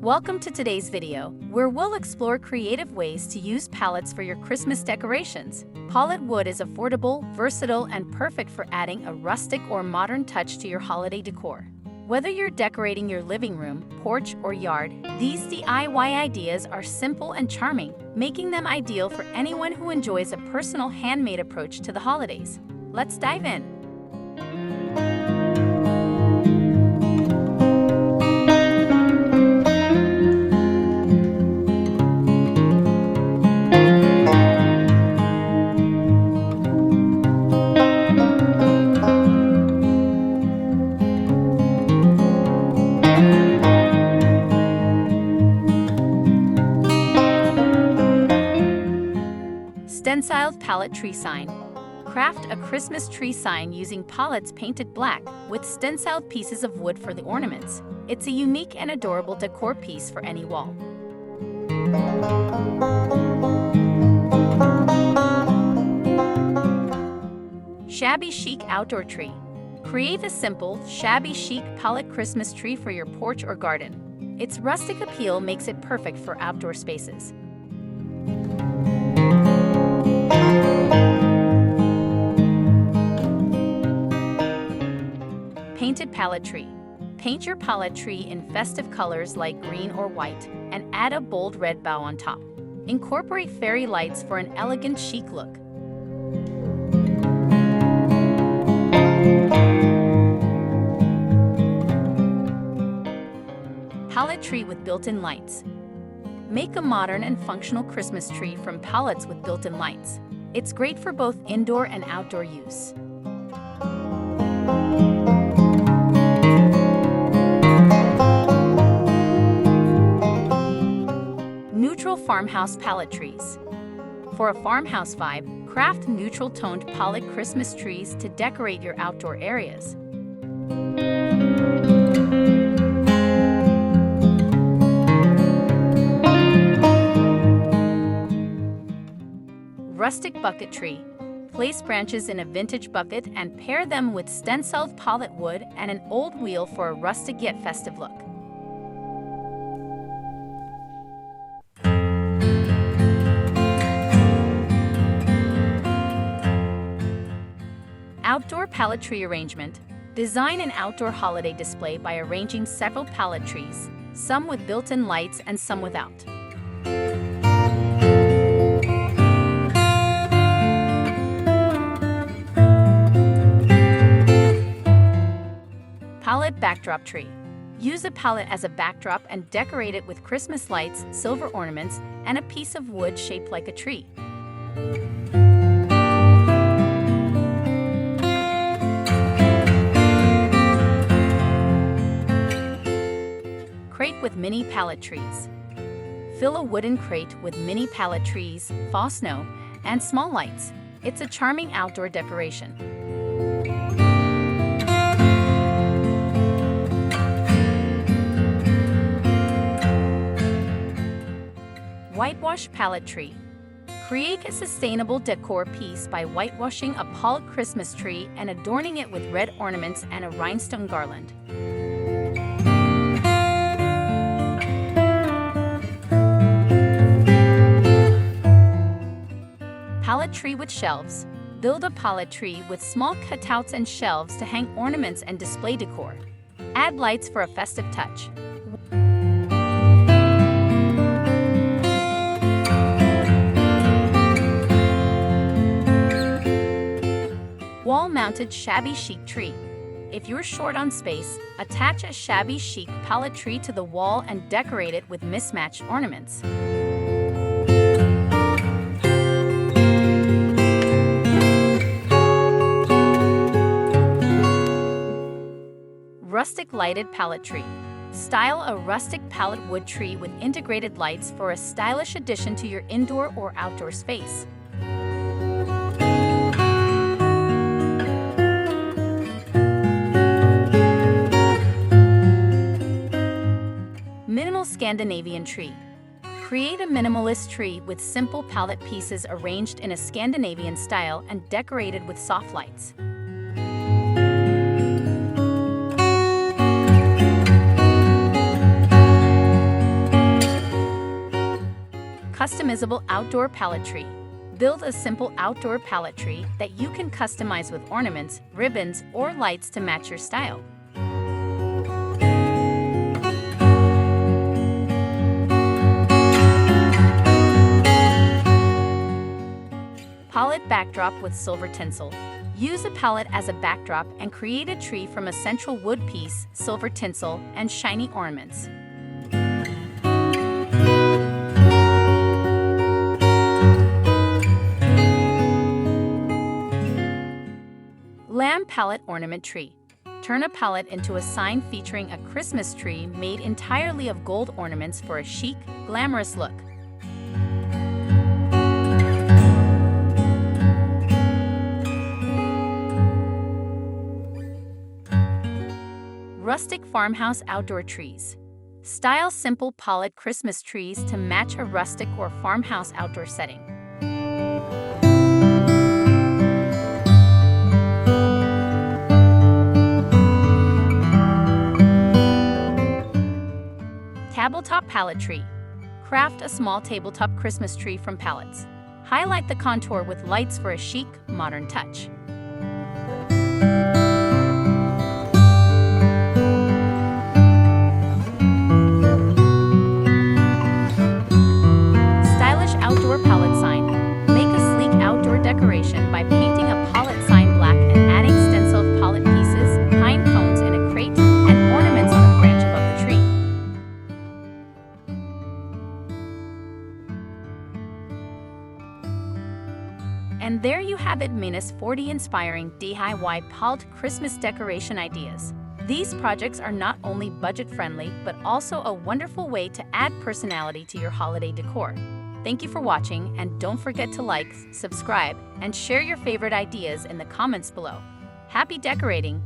Welcome to today's video, where we'll explore creative ways to use pallets for your Christmas decorations. Pallet wood is affordable, versatile, and perfect for adding a rustic or modern touch to your holiday decor. Whether you're decorating your living room, porch, or yard, these DIY ideas are simple and charming, making them ideal for anyone who enjoys a personal handmade approach to the holidays. Let's dive in. Stenciled pallet tree sign. Craft a Christmas tree sign using pallets painted black with stenciled pieces of wood for the ornaments. It's a unique and adorable decor piece for any wall. Shabby chic outdoor tree. Create a simple, shabby chic pallet Christmas tree for your porch or garden. Its rustic appeal makes it perfect for outdoor spaces. Painted pallet tree. Paint your pallet tree in festive colors like green or white and add a bold red bow on top. Incorporate fairy lights for an elegant chic look. Pallet tree with built-in lights. Make a modern and functional Christmas tree from pallets with built-in lights. It's great for both indoor and outdoor use. Neutral farmhouse pallet trees. For a farmhouse vibe, craft neutral-toned pallet Christmas trees to decorate your outdoor areas. Rustic bucket tree. Place branches in a vintage bucket and pair them with stenciled pallet wood and an old wheel for a rustic yet festive look. Outdoor pallet tree arrangement. Design an outdoor holiday display by arranging several pallet trees, some with built-in lights and some without. Pallet backdrop tree. Use a pallet as a backdrop and decorate it with Christmas lights, silver ornaments, and a piece of wood shaped like a tree. Crate with mini pallet trees. Fill a wooden crate with mini pallet trees, fall snow, and small lights. It's a charming outdoor decoration. Whitewash pallet tree. Create a sustainable decor piece by whitewashing a pallet Christmas tree and adorning it with red ornaments and a rhinestone garland. Pallet tree with shelves. Build a pallet tree with small cutouts and shelves to hang ornaments and display decor. Add lights for a festive touch. Wall-mounted shabby chic tree. If you're short on space, attach a shabby chic pallet tree to the wall and decorate it with mismatched ornaments. Rustic lighted pallet tree. Style a rustic pallet wood tree with integrated lights for a stylish addition to your indoor or outdoor space. Minimal Scandinavian tree. Create a minimalist tree with simple pallet pieces arranged in a Scandinavian style and decorated with soft lights. Customizable outdoor pallet tree. Build a simple outdoor pallet tree that you can customize with ornaments, ribbons, or lights to match your style. Pallet backdrop with silver tinsel. Use a pallet as a backdrop and create a tree from a central wood piece, silver tinsel, and shiny ornaments. Lamb pallet ornament tree. Turn a pallet into a sign featuring a Christmas tree made entirely of gold ornaments for a chic, glamorous look. Rustic farmhouse outdoor trees. Style simple pallet Christmas trees to match a rustic or farmhouse outdoor setting. Tabletop pallet tree. Craft a small tabletop Christmas tree from pallets. Highlight the contour with lights for a chic, modern touch. Stylish outdoor pallet sign. Make a sleek outdoor decoration by painting a pallet sign black and adding stenciled pallet pieces, pine cones in a crate, and ornaments on a branch above the tree. And there you have it, -40 inspiring DIY pallet Christmas decoration ideas. These projects are not only budget-friendly, but also a wonderful way to add personality to your holiday decor. Thank you for watching, and don't forget to like, subscribe, and share your favorite ideas in the comments below. Happy decorating!